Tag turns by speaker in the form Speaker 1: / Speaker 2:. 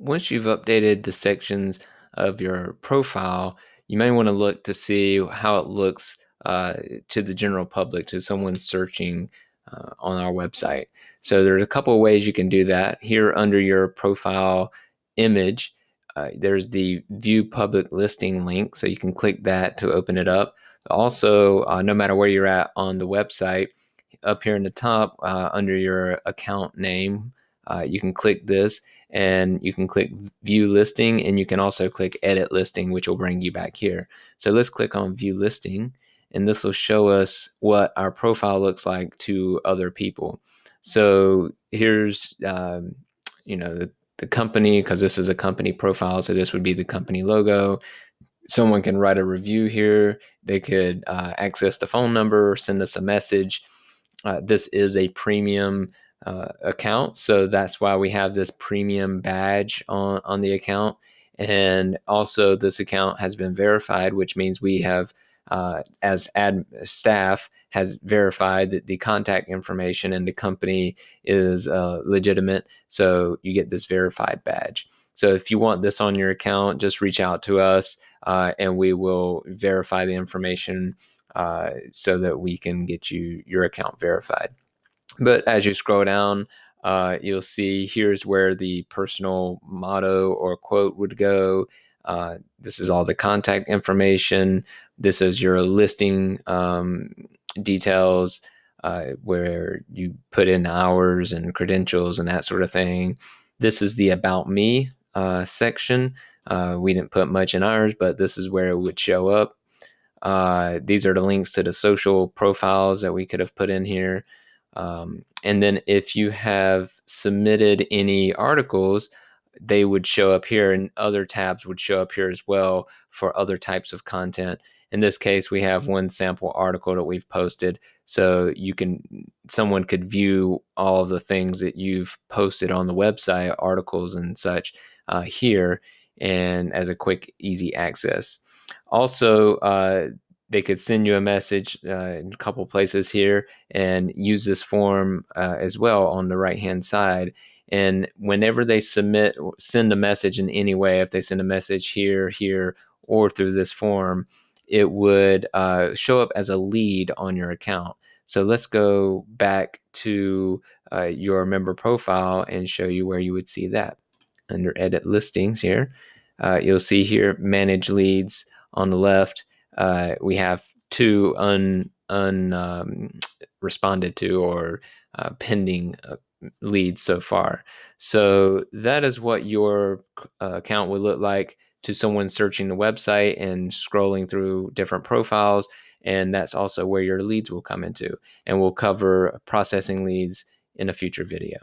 Speaker 1: once you've updated the sections of your profile, you may want to look to see how it looks to the general public, to someone searching on our website. So there's a couple of ways you can do that. Here under your profile image, there's the View Public Listing link, so you can click that to open it up. Also, no matter where you're at on the website, up here in the top under your account name, you can click this and you can click view listing, and you can also click edit listing, which will bring you back here. So let's click on view listing, and this will show us what our profile looks like to other people. So here's the company, because this is a company profile, so this would be the company logo. Someone can write a review here. They could access the phone number, send us a message. This is a premium account, so that's why we have this premium badge on the account. And also, this account has been verified, which means we have, as staff, has verified that the contact information and the company is legitimate. So you get this verified badge. So if you want this on your account, just reach out to us, and we will verify the information so that we can get your account verified. But as you scroll down, you'll see here's where the personal motto or quote would go. This is all the contact information. This is your listing details, where you put in hours and credentials and that sort of thing. This is the About Me section. We didn't put much in ours, but this is where it would show up. These are the links to the social profiles that we could have put in here. And then if you have submitted any articles, they would show up here, and other tabs would show up here as well for other types of content. In this case, we have one sample article that we've posted, so someone could view all of the things that you've posted on the website, articles and such, here, and as a quick, easy access. Also, they could send you a message in a couple places here, and use this form as well on the right hand side. And whenever they send a message in any way, if they send a message here, or through this form, it would show up as a lead on your account. So let's go back to your member profile and show you where you would see that. Under edit listings here, you'll see here manage leads on the left. We have two responded to or pending leads so far. So that is what your account would look like to someone searching the website and scrolling through different profiles. And that's also where your leads will come into. And we'll cover processing leads in a future video.